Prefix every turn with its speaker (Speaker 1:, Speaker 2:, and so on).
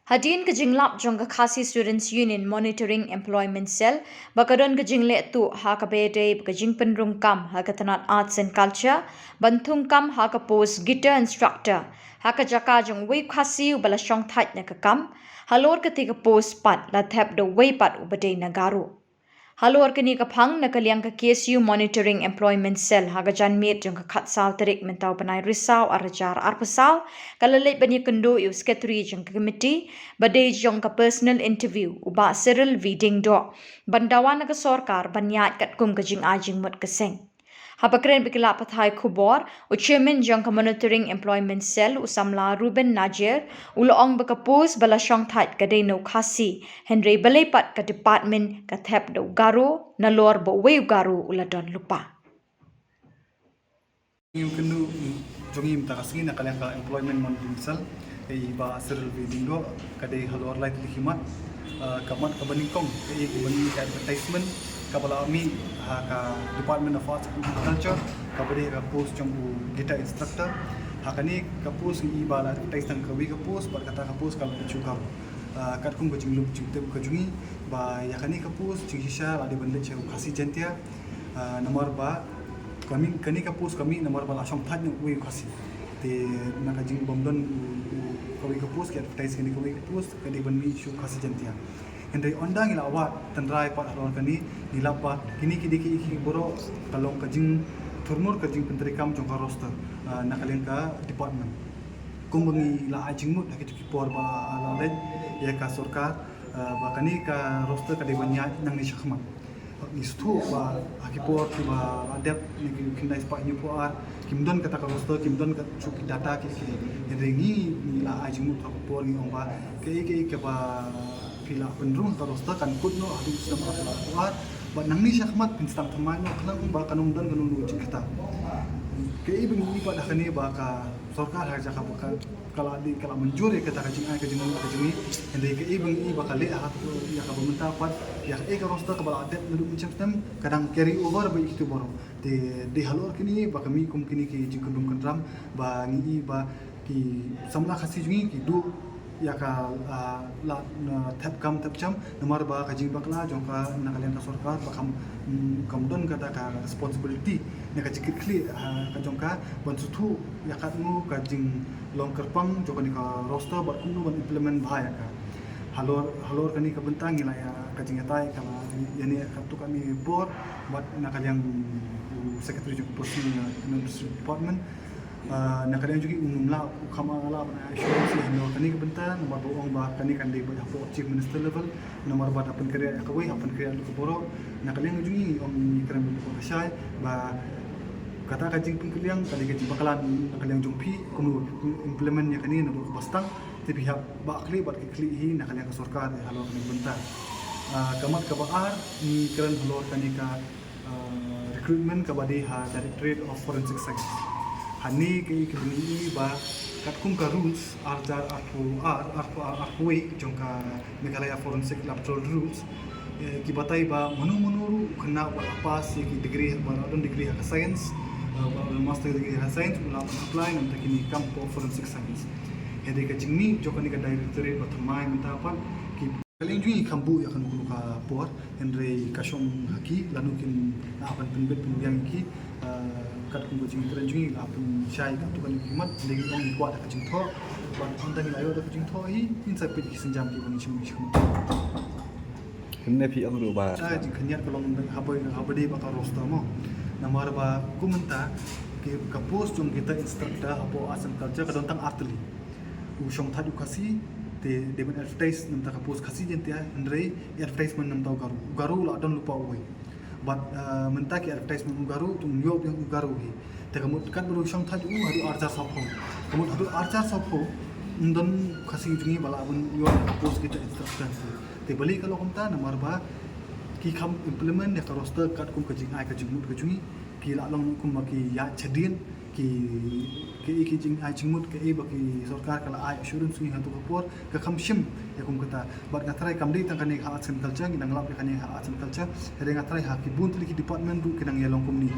Speaker 1: Hadin ke jinglap jong ke Khasi Students Union Monitoring Employment Cell bakadon ke jingle tu ha ka bede ke jing penrung kam ha ka tanat arts and culture bantung kam ha ka post guitar instructor ha ka jaka jong wei khasi u bala shong thait na ka kam halor ka ti ka post pat la thap do wei pat u bade na garu halor kini ka phang na kaliang ka KSU Monitoring Employment Cell haga janmit jong ka khat saw terik mentau panai risau arajar arpasau kalalai bani kendo yu sketri jong ka committee bade jong ka personal interview uba Cyril Viding do bandawan ka sorkar banyat kat kum ka jing ajing mut ka seng Hapakren bikila pathai khubor u chairman jong ka monitoring employment cell usamla Ruben Najir uloong baka post bala shong thait ka dei no khasi Henry Balepat ka department ka thep do garo na lor bo weu garo uladon lupa
Speaker 2: Yung kenu jongi mta kasgi na kalian ka employment monitoring cell ba Cyril Viding do kadai halor light lihimat kamat kabaningkong ibani ka advertisement kabala mi ka Department of Arts and Culture kabade ka post jong guitar instructor hakani ka post i bala advertisement ka wi ka post par kata ka post kal chuka kat kum ka jinglu jingte ka jungi ba yakani ka post jinghisha ade bande che khasi jentia nomor ba kami kani ka post kami nomor bala shom thad ni wi khasi te naka jing bomdon ka wi ka post ka advertise kani ka wi ka post kadi ban mi shu khasi jentia Henry ondang ila awat tandrai pat halon kani dilapa kini kidiki iki boro kalong kajing turmur kajing penterikam jong roster nakalen ka department kumbangi la ajing mut hakit por ba alalej ya ka sorkar ba kani ka roster ka debanya nang ni shakhmat istu ba hakipor ki ba adep ni kinai spa ni por kimdon kata ka roster kimdon ka chuki data ki rengi ni la ajing mut ka por ni ong ba ke ba pila penrung ka roster kan kutno adu sedam apa kuat ba nang ni shakhmat pinstam thamai no kanang ba kanung dan kanung nu kita ke ibn ni pada kani ba ka sorkar harja ka bakal kala di kala menjuri kata ka jingai ka jingai ende ke ibn i ba kale ha ya ka bementa pat ya e ka roster ka bala adet nu macam kadang carry over ba itu boro de halor kini ba kami kum kini ki jingkundum kandram ba ngi ba ki samla khasi jungi ki du ya ka la tap kam tap jam nomor ba ka jing bakla jong ka na kalian ka sorkar ba kam don kata ka responsibility ne ka jikit kli ka jong ka ban sutu ya ka nu ka jing long kerpang jong ka roster ba kunu ban implement bha ya ka halor kani ka bentang ila ya ka jing atai ka yani ka tu kami board ba na kalian secretary jong posting department nak kalian juga umumlah ukama ala assurance nomor kani kebentar nomor boong ba kani kan di for chief minister level nomor ba apan kerja akawai apan kerja lu boro nak kalian juga om keren bu kasai ba kata kajing pengkeliang kali kajing bakalan nak kalian jumpi kunu implement nya kani nomor bastang ti pihak ba kli ba kli hi nak kalian ka sorkar halo kani bentar kamat ka baar ni keren halor kani ka recruitment ka badi ha Directorate of Forensic Science hani ke kini ba kat kum ka rules arjar arpu jongka Meghalaya Forensic Laboratory rules ki batai ba manu kena apa si degree ba don degree ka science master degree ka science ulah apply nam takini camp of forensic science hede ka jingmi jokani ka directorate ba thamai minta apa ki kalian juga kambu ya kan guru ka por Henry Kashom haki lanu kin apan penbet penbiang ki kat kum jing keren juga apun syai ka tu kan himat lagi ong kuat ka jing tho ban onta ni ayo ka jing tho hi insai pe senjam ki bani chum
Speaker 3: kenne pi amru ba
Speaker 2: sai jing khanyat kolong habade ba ka roster mo namar ba kumenta ke ka post jong kita instructor apo asan culture ka dontang artli u shong thadu kasi te demen advertise nam ta ka post kasi jentia andre advertisement nam ta garu la don lupa oi but menta ki advertisement garu tum yob yang garu hi te kamut kan baru shong thadu hadu archa sapho kamut hadu archa sapho undon kasi jungi bala bun yo post kita instructor te bali kalau kumta namar ba ki kham implement ya ka roster kat kum ka jing ai ka jingmut ka jungi ki la long kum ma ki ya chadin ki jing ai jingmut ke e ba ki sarkar kala ai assurance ni hatu kapor ka kham shim ya kum kata bat ngatrai kam di tang kani ha arts and culture nang lap kani ha arts and culture hede ngatrai ha ki bun tli ki department du kinang yelong kum ni